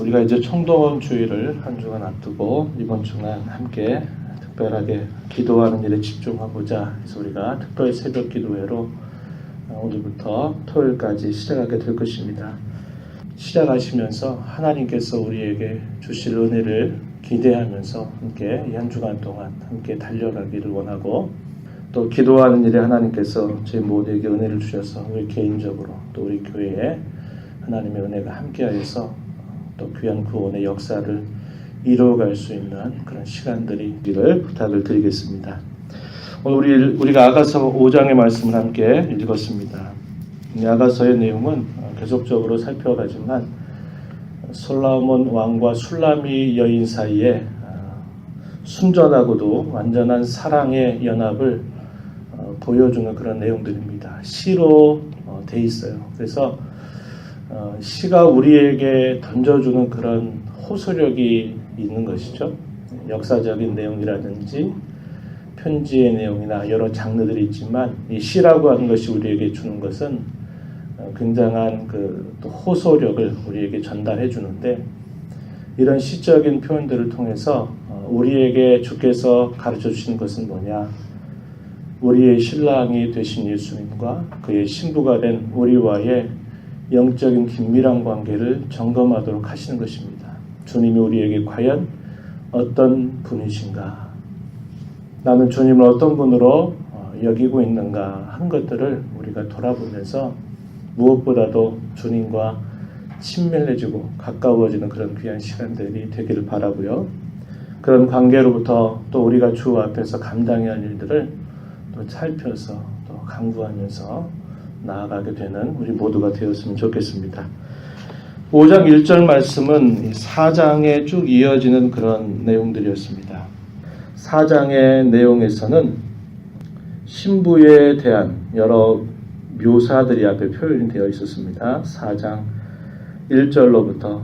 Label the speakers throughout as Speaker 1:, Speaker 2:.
Speaker 1: 우리가 이제 총동원 주일을 한 주간 앞두고 이번 주간 함께 특별하게 기도하는 일에 집중하고자 해서 우리가 특별 새벽 기도회로 오늘부터 토요일까지 시작하게 될 것입니다. 시작하시면서 하나님께서 우리에게 주실 은혜를 기대하면서 함께 이 한 주간 동안 함께 달려가기를 원하고, 또 기도하는 일에 하나님께서 저희 모두에게 은혜를 주셔서 우리 개인적으로 또 우리 교회에 하나님의 은혜가 함께하여서 또 귀한 구원의 역사를 이루어갈 수 있는 그런 시간들이 있기를 부탁을 드리겠습니다. 오늘 우리가 아가서 5장의 말씀을 함께 읽었습니다. 이 아가서의 내용은 계속적으로 살펴가지만 솔로몬 왕과 술라미 여인 사이에 순전하고도 완전한 사랑의 연합을 보여주는 그런 내용들입니다. 시로 돼 있어요. 그래서 시가 우리에게 던져주는 그런 호소력이 있는 것이죠. 역사적인 내용이라든지 편지의 내용이나 여러 장르들이 있지만 이 시라고 하는 것이 우리에게 주는 것은 굉장한 또 호소력을 우리에게 전달해 주는데, 이런 시적인 표현들을 통해서 우리에게 주께서 가르쳐 주시는 것은 뭐냐? 우리의 신랑이 되신 예수님과 그의 신부가 된 우리와의 영적인 긴밀한 관계를 점검하도록 하시는 것입니다. 주님이 우리에게 과연 어떤 분이신가? 나는 주님을 어떤 분으로 여기고 있는가 하는 것들을 우리가 돌아보면서 무엇보다도 주님과 친밀해지고 가까워지는 그런 귀한 시간들이 되기를 바라고요. 그런 관계로부터 또 우리가 주 앞에서 감당해야 할 일들을 또 살펴서 또 강구하면서 나아가게 되는 우리 모두가 되었으면 좋겠습니다. 5장 1절 말씀은 4장에 쭉 이어지는 그런 내용들이었습니다. 4장의 내용에서는 신부에 대한 여러 묘사들이 앞에 표현이 되어 있었습니다. 4장 1절로부터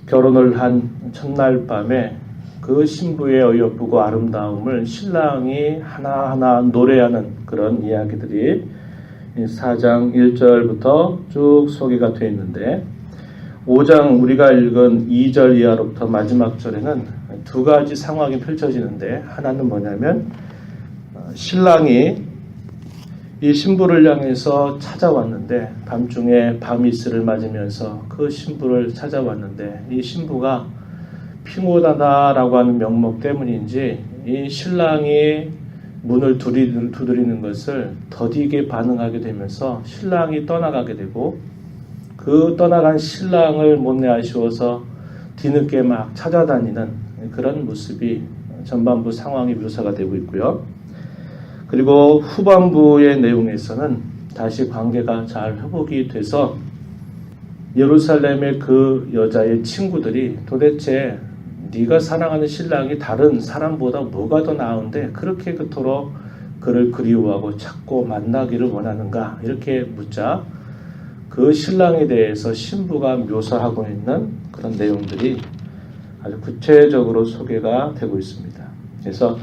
Speaker 1: 결혼을 한 첫날 밤에 그 신부의 어여쁘고 아름다움을 신랑이 하나하나 노래하는 그런 이야기들이 4장 1절부터 쭉 소개가 되어 있는데, 5장 우리가 읽은 2절 이하로부터 마지막 절에는 두 가지 상황이 펼쳐지는데, 하나는 뭐냐면 신랑이 이 신부를 향해서 찾아왔는데, 밤중에 밤이슬을 맞으면서 그 신부를 찾아왔는데, 이 신부가 핑오다다라고 하는 명목 때문인지 이 신랑이 문을 두드리는 것을 더디게 반응하게 되면서 신랑이 떠나가게 되고, 그 떠나간 신랑을 못내 아쉬워서 뒤늦게 막 찾아다니는 그런 모습이 전반부 상황이 묘사가 되고 있고요. 그리고 후반부의 내용에서는 다시 관계가 잘 회복이 돼서 예루살렘의 그 여자의 친구들이 도대체 네가 사랑하는 신랑이 다른 사람보다 뭐가 더 나은데 그렇게 그토록 그를 그리워하고 찾고 만나기를 원하는가, 이렇게 묻자 그 신랑에 대해서 신부가 묘사하고 있는 그런 내용들이 아주 구체적으로 소개가 되고 있습니다. 그래서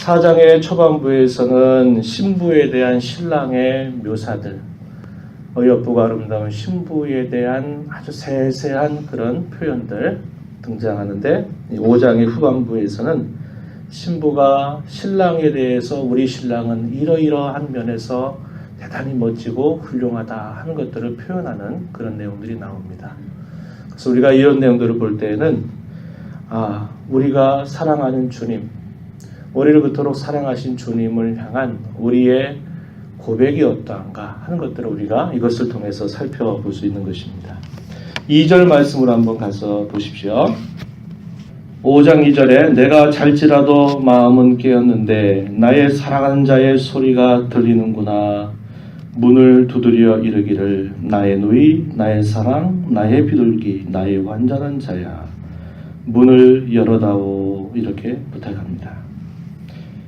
Speaker 1: 4장의 초반부에서는 신부에 대한 신랑의 묘사들, 어여쁘고 아름다운 신부에 대한 아주 세세한 그런 표현들 등장하는데, 5장의 후반부에서는 신부가 신랑에 대해서 우리 신랑은 이러이러한 면에서 대단히 멋지고 훌륭하다 하는 것들을 표현하는 그런 내용들이 나옵니다. 그래서 우리가 이런 내용들을 볼 때에는 우리가 사랑하는 주님, 우리를 그토록 사랑하신 주님을 향한 우리의 고백이 어떠한가 하는 것들을 우리가 이것을 통해서 살펴볼 수 있는 것입니다. 2절 말씀으로 한번 가서 보십시오. 5장 2절에 내가 잘지라도 마음은 깨었는데 나의 사랑하는 자의 소리가 들리는구나. 문을 두드려 이르기를 나의 누이, 나의 사랑, 나의 비둘기, 나의 완전한 자야. 문을 열어다오. 이렇게 부탁합니다.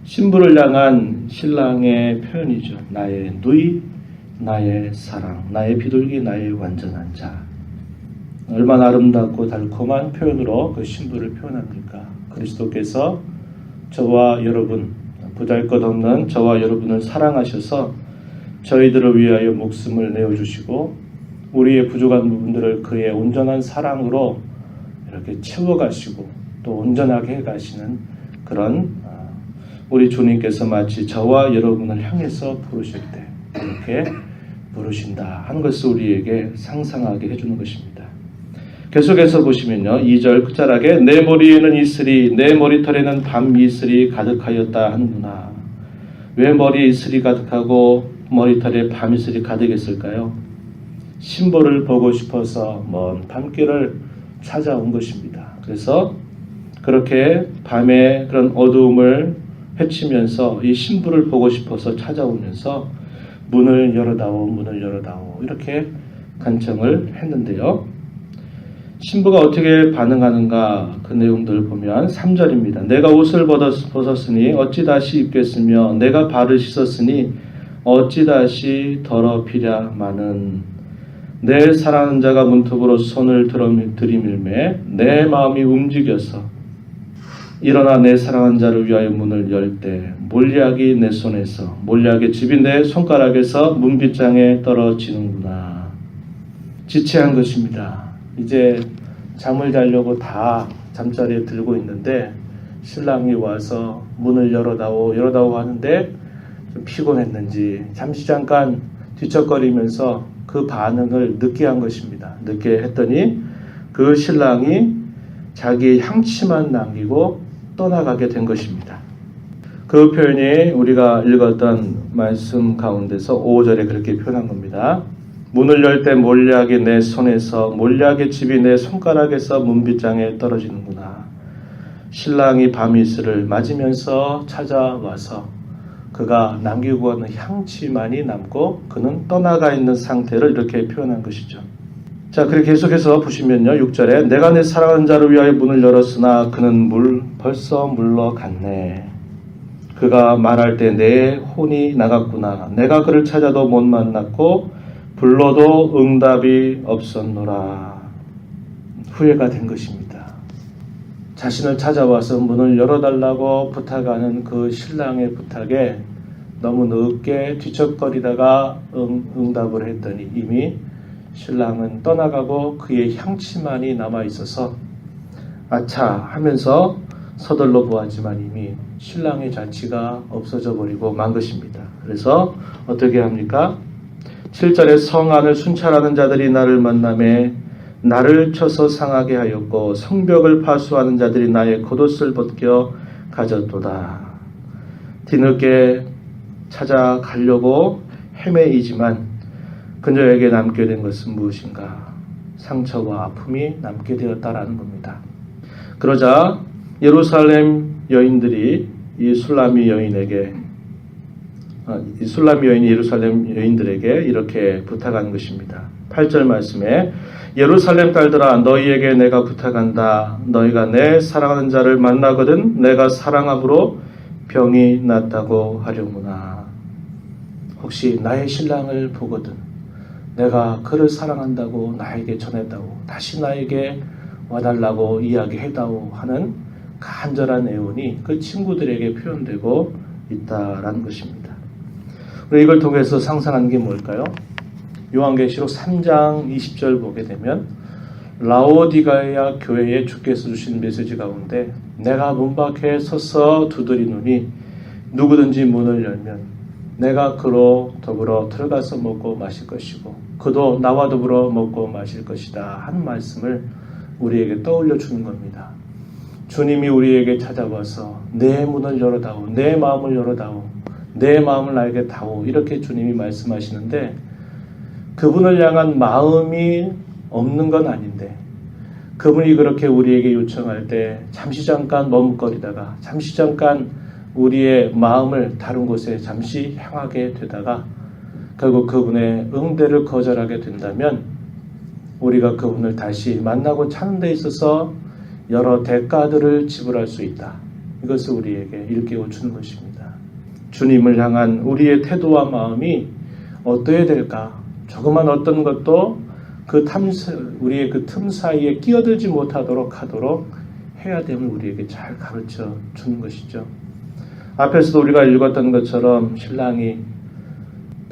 Speaker 1: 신부를 향한 신랑의 표현이죠. 나의 누이, 나의 사랑, 나의 비둘기, 나의 완전한 자. 얼마나 아름답고 달콤한 표현으로 그 신부를 표현합니까? 그리스도께서 저와 여러분, 보잘것없는 저와 여러분을 사랑하셔서 저희들을 위하여 목숨을 내어주시고 우리의 부족한 부분들을 그의 온전한 사랑으로 이렇게 채워가시고 또 온전하게 해가시는 그런 우리 주님께서 마치 저와 여러분을 향해서 부르실 때 이렇게 부르신다 하는 것을 우리에게 상상하게 해주는 것입니다. 계속해서 보시면요. 2절 끝자락에 내 머리에는 이슬이 내 머리털에는 밤 이슬이 가득하였다 하는구나. 왜 머리에 이슬이 가득하고 머리털에 밤 이슬이 가득했을까요? 신부를 보고 싶어서 먼 밤길을 찾아온 것입니다. 그래서 그렇게 밤에 그런 어두움을 헤치면서 이 신부를 보고 싶어서 찾아오면서 문을 열어다오 문을 열어다오 이렇게 간청을 했는데요. 신부가 어떻게 반응하는가 그 내용들을 보면 3절입니다. 내가 옷을 벗었으니 어찌 다시 입겠으며 내가 발을 씻었으니 어찌 다시 더럽히랴마는 내 사랑하는 자가 문턱으로 손을 들이밀매 내 마음이 움직여서 일어나 내 사랑하는 자를 위하여 문을 열 때 몰약이 내 손에서 몰약의 즙이 내 손가락에서 문빗장에 떨어지는구나. 지체한 것입니다. 이제 잠을 자려고 다 잠자리에 들고 있는데 신랑이 와서 문을 열어다오 하는데 좀 피곤했는지 잠시 잠깐 뒤척거리면서 그 반응을 늦게 한 것입니다. 늦게 했더니 그 신랑이 자기의 향취만 남기고 떠나가게 된 것입니다. 그 표현이 우리가 읽었던 말씀 가운데서 5절에 그렇게 표현한 겁니다. 문을 열 때 몰약이 내 손에서 몰약의 즙이 내 손가락에서 문빗장에 떨어지는구나. 신랑이 밤이슬을 맞으면서 찾아와서 그가 남기고 가는 향취만이 남고 그는 떠나가 있는 상태를 이렇게 표현한 것이죠. 자, 그렇게 계속해서 보시면요. 6절에 내가 내 사랑하는 자를 위하여 문을 열었으나 그는 벌써 물러갔네. 그가 말할 때 내 혼이 나갔구나. 내가 그를 찾아도 못 만났고 불러도 응답이 없었노라. 후회가 된 것입니다. 자신을 찾아와서 문을 열어달라고 부탁하는 그 신랑의 부탁에 너무 늦게 뒤척거리다가 응답을 했더니 이미 신랑은 떠나가고 그의 향취만이 남아있어서 아차 하면서 서둘러 보았지만 이미 신랑의 자취가 없어져 버리고 만 것입니다. 그래서 어떻게 합니까? 7절에 성 안을 순찰하는 자들이 나를 만나매 나를 쳐서 상하게 하였고 성벽을 파수하는 자들이 나의 겉옷을 벗겨 가졌도다. 뒤늦게 찾아가려고 헤매이지만 그녀에게 남게 된 것은 무엇인가? 상처와 아픔이 남게 되었다라는 겁니다. 그러자 예루살렘 여인들이 이 술람미 여인이 예루살렘 여인들에게 이렇게 부탁한 것입니다. 8절 말씀에 예루살렘 딸들아 너희에게 내가 부탁한다. 너희가 내 사랑하는 자를 만나거든 내가 사랑함으로 병이 낫다고 하려구나. 혹시 나의 신랑을 보거든 내가 그를 사랑한다고 나에게 전했다고 다시 나에게 와달라고 이야기해다오 하는 간절한 애원이 그 친구들에게 표현되고 있다라는 것입니다. 우리 이걸 통해서 상상하는 게 뭘까요? 요한계시록 3장 20절 보게 되면 라오디가야 교회에 주께서 주신 메시지 가운데 내가 문 밖에 서서 두드리노니 누구든지 문을 열면 내가 그로 더불어 들어가서 먹고 마실 것이고 그도 나와 더불어 먹고 마실 것이다 하는 말씀을 우리에게 떠올려 주는 겁니다. 주님이 우리에게 찾아와서 내 문을 열어다오 내 마음을 열어다오 내 마음을 나에게 다오 이렇게 주님이 말씀하시는데 그분을 향한 마음이 없는 건 아닌데 그분이 그렇게 우리에게 요청할 때 잠시 잠깐 머뭇거리다가 잠시 잠깐 우리의 마음을 다른 곳에 잠시 향하게 되다가 결국 그분의 응대를 거절하게 된다면 우리가 그분을 다시 만나고 찾는 데 있어서 여러 대가들을 지불할 수 있다. 이것을 우리에게 일깨워 주는 것입니다. 주님을 향한 우리의 태도와 마음이 어떠해야 될까? 조그만 어떤 것도 우리의 그 틈 사이에 끼어들지 못하도록 하도록 해야 됨을 우리에게 잘 가르쳐 주는 것이죠. 앞에서도 우리가 읽었던 것처럼 신랑이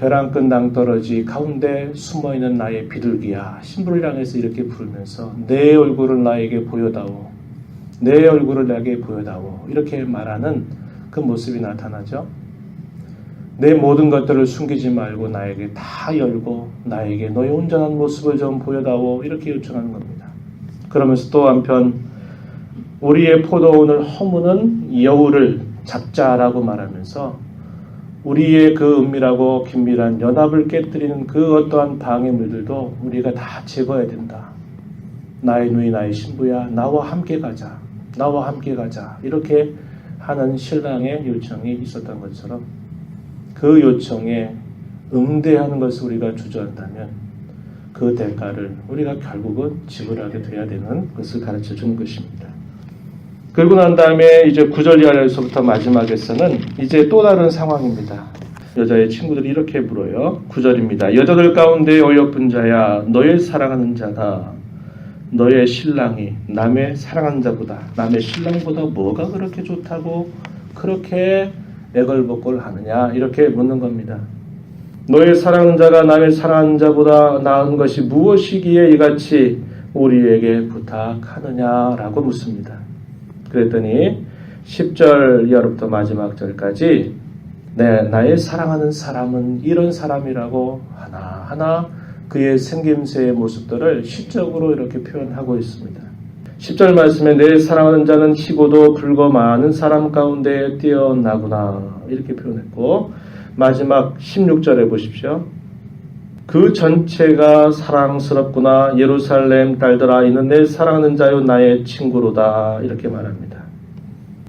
Speaker 1: 벼랑 끝 낭떠러지 가운데 숨어있는 나의 비둘기야. 신부를 향해서 이렇게 부르면서 내 얼굴을 나에게 보여다오. 내 얼굴을 나에게 보여다오. 이렇게 말하는 그 모습이 나타나죠. 내 모든 것들을 숨기지 말고 나에게 다 열고 나에게 너의 온전한 모습을 좀 보여다오. 이렇게 요청하는 겁니다. 그러면서 또 한편 우리의 포도원을 허무는 여우를 잡자라고 말하면서 우리의 그 은밀하고 긴밀한 연합을 깨뜨리는 그 어떠한 방해물들도 우리가 다 제거해야 된다. 나의 누이 나의 신부야, 나와 함께 가자. 나와 함께 가자. 이렇게 하는 신랑의 요청이 있었던 것처럼 그 요청에 응대하는 것을 우리가 주저한다면 그 대가를 우리가 결국은 지불하게 돼야 되는 것을 가르쳐 주는 것입니다. 그리고 난 다음에 이제 9절 이하에서부터 마지막에서는 이제 또 다른 상황입니다. 여자의 친구들이 이렇게 물어요. 9절입니다. 여자들 가운데 어여쁜 자야, 너의 사랑하는 자가 너의 신랑이 남의 사랑하는 자보다, 남의 신랑보다 뭐가 그렇게 좋다고 그렇게 애걸복걸 하느냐, 이렇게 묻는 겁니다. 너의 사랑하는 자가 남의 사랑하는 자보다 나은 것이 무엇이기에 이같이 우리에게 부탁하느냐라고 묻습니다. 그랬더니 10절 이하로부터 마지막 절까지 나의 사랑하는 사람은 이런 사람이라고 하나하나 그의 생김새의 모습들을 시적으로 이렇게 표현하고 있습니다. 10절 말씀에 내 사랑하는 자는 희고도 불거 많은 사람 가운데 뛰어나구나 이렇게 표현했고, 마지막 16절에 보십시오. 그 전체가 사랑스럽구나. 예루살렘 딸들아, 이는 내 사랑하는 자요 나의 친구로다. 이렇게 말합니다.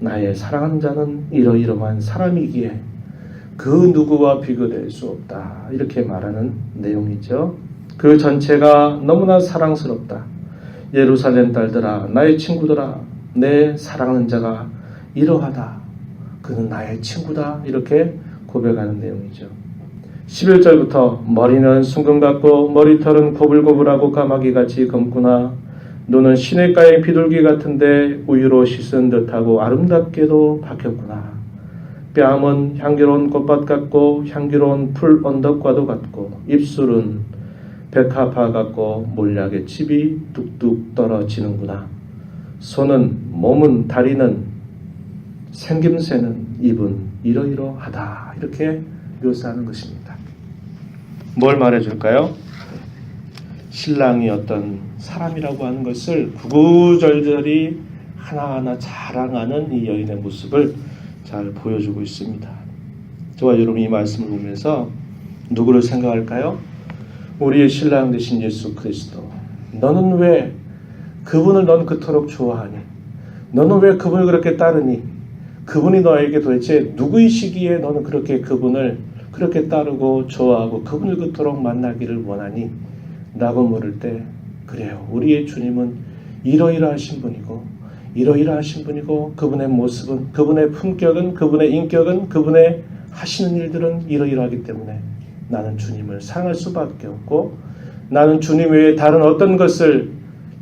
Speaker 1: 나의 사랑하는 자는 이러이러한 사람이기에 그 누구와 비교될 수 없다. 이렇게 말하는 내용이죠. 그 전체가 너무나 사랑스럽다. 예루살렘 딸들아, 나의 친구들아, 내 사랑하는 자가 이러하다. 그는 나의 친구다. 이렇게 고백하는 내용이죠. 11절부터 머리는 숭금 같고 머리털은 고불고불하고 까마귀같이 검구나. 눈은 시냇가의 비둘기 같은데 우유로 씻은 듯하고 아름답게도 박혔구나. 뺨은 향기로운 꽃밭 같고 향기로운 풀 언덕과도 같고 입술은 백합화 같고 몰약의 칩이 뚝뚝 떨어지는구나. 손은, 몸은, 다리는, 생김새는, 입은 이러이러하다. 이렇게 묘사하는 것입니다. 뭘 말해줄까요? 신랑이 어떤 사람이라고 하는 것을 구구절절히 하나하나 자랑하는 이 여인의 모습을 잘 보여주고 있습니다. 저와 여러분이 이 말씀을 보면서 누구를 생각할까요? 우리의 신랑 되신 예수 그리스도. 너는 왜 그분을 넌 그토록 좋아하니? 너는 왜 그분을 그렇게 따르니? 그분이 너에게 도대체 누구이시기에 너는 그렇게 그분을 그렇게 따르고 좋아하고 그분을 그토록 만나기를 원하니? 라고 물을 때, 그래요, 우리의 주님은 이러이러하신 분이고 이러이러하신 분이고 그분의 모습은, 그분의 품격은, 그분의 인격은, 그분의 하시는 일들은 이러이러하기 때문에 나는 주님을 사랑할 수밖에 없고 나는 주님 외에 다른 어떤 것을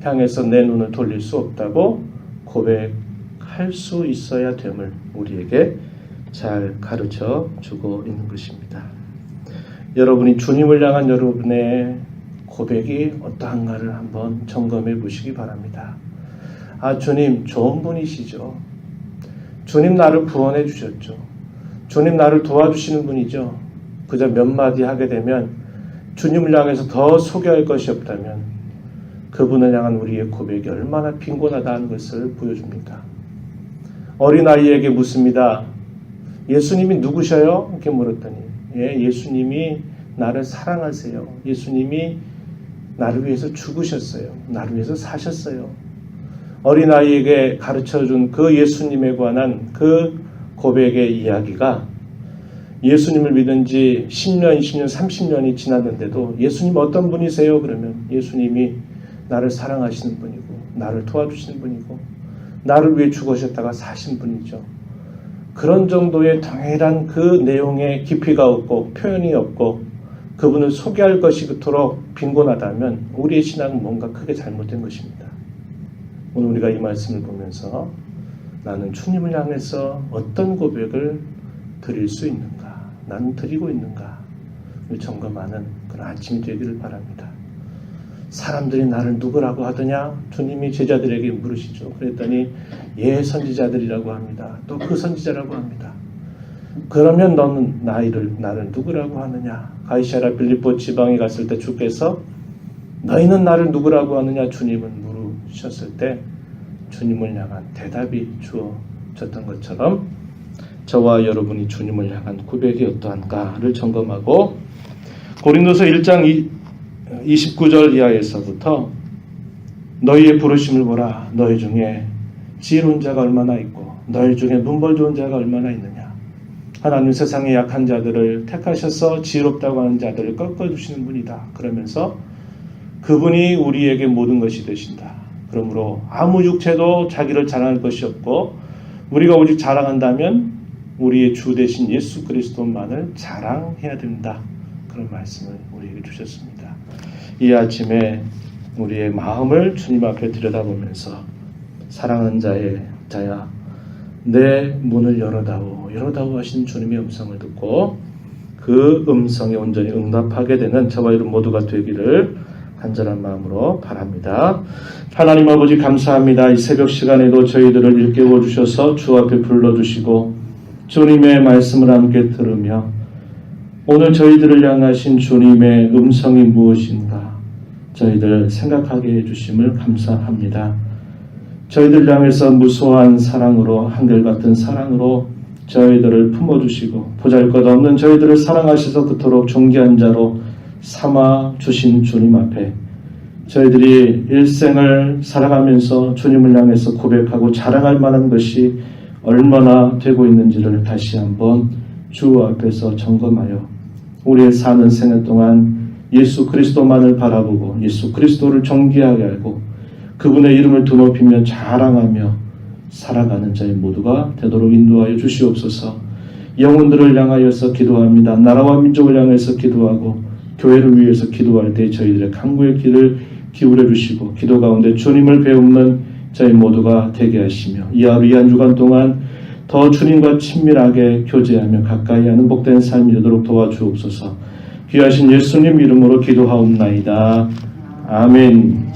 Speaker 1: 향해서 내 눈을 돌릴 수 없다고 고백할 수 있어야 됨을 우리에게 잘 가르쳐 주고 있는 것입니다. 여러분이 주님을 향한 여러분의 고백이 어떠한가를 한번 점검해 보시기 바랍니다. 아, 주님 좋은 분이시죠. 주님 나를 구원해 주셨죠. 주님 나를 도와주시는 분이죠. 그저 몇 마디 하게 되면 주님을 향해서 더 소개할 것이 없다면 그분을 향한 우리의 고백이 얼마나 빈곤하다는 것을 보여줍니다. 어린아이에게 묻습니다. 예수님이 누구셔요? 이렇게 물었더니 예수님이 나를 사랑하세요. 예수님이 나를 위해서 죽으셨어요. 나를 위해서 사셨어요. 어린아이에게 가르쳐준 그 예수님에 관한 그 고백의 이야기가 예수님을 믿은 지 10년, 20년, 30년이 지났는데도 예수님 어떤 분이세요? 그러면 예수님이 나를 사랑하시는 분이고 나를 도와주시는 분이고 나를 위해 죽으셨다가 사신 분이죠. 그런 정도의 동일한 그 내용에 깊이가 없고 표현이 없고 그분을 소개할 것이 그토록 빈곤하다면 우리의 신앙은 뭔가 크게 잘못된 것입니다. 오늘 우리가 이 말씀을 보면서 나는 주님을 향해서 어떤 고백을 드릴 수 있는가? 나는 드리고 있는가? 점검하는 그런 아침이 되기를 바랍니다. 사람들이 나를 누구라고 하더냐? 주님이 제자들에게 물으시죠. 그랬더니 예 선지자들이라고 합니다. 또 그 선지자라고 합니다. 그러면 너는 나를 누구라고 하느냐? 가이사랴 빌립보 지방에 갔을 때 주께서 너희는 나를 누구라고 하느냐? 주님은 물으셨을 때 주님을 향한 대답이 주어졌던 것처럼 저와 여러분이 주님을 향한 고백이 어떠한가를 점검하고 고린도서 1장 29절 이하에서부터 너희의 부르심을 보라. 너희 중에 지혜로운 자가 얼마나 있고 너희 중에 문벌 좋은 자가 얼마나 있느냐. 하나님 세상의 약한 자들을 택하셔서 지혜롭다고 하는 자들을 꺾어주시는 분이다. 그러면서 그분이 우리에게 모든 것이 되신다. 그러므로 아무 육체도 자기를 자랑할 것이 없고 우리가 오직 자랑한다면 우리의 주 되신 예수 그리스도만을 자랑해야 된다. 그런 말씀을 우리에게 주셨습니다. 이 아침에 우리의 마음을 주님 앞에 들여다보면서 사랑하는 자야 내 문을 열어다오 하신 주님의 음성을 듣고 그 음성에 온전히 응답하게 되는 저와 여러분 모두가 되기를 간절한 마음으로 바랍니다. 하나님 아버지 감사합니다. 이 새벽 시간에도 저희들을 일깨워 주셔서 주 앞에 불러주시고 주님의 말씀을 함께 들으며 오늘 저희들을 향하신 주님의 음성이 무엇인가 저희들 생각하게 해주심을 감사합니다. 저희들 향해서 무수한 사랑으로 한결같은 사랑으로 저희들을 품어주시고 보잘것없는 저희들을 사랑하셔서 그토록 존귀한 자로 삼아 주신 주님 앞에 저희들이 일생을 살아가면서 주님을 향해서 고백하고 자랑할 만한 것이 얼마나 되고 있는지를 다시 한번 주 앞에서 점검하여 우리의 사는 생애 동안 예수 그리스도만을 바라보고 예수 그리스도를 존귀하게 알고 그분의 이름을 드높이며 자랑하며 살아가는 저희 모두가 되도록 인도하여 주시옵소서. 영혼들을 향하여서 기도합니다. 나라와 민족을 향해서 기도하고 교회를 위해서 기도할 때 저희들의 간구의 귀를 기울여 주시고 기도 가운데 주님을 배우는 저희 모두가 되게 하시며 이 하루 이 한 주간 동안 더 주님과 친밀하게 교제하며 가까이 하는 복된 삶이 되도록 도와주옵소서. 귀하신 예수님 이름으로 기도하옵나이다. 아멘.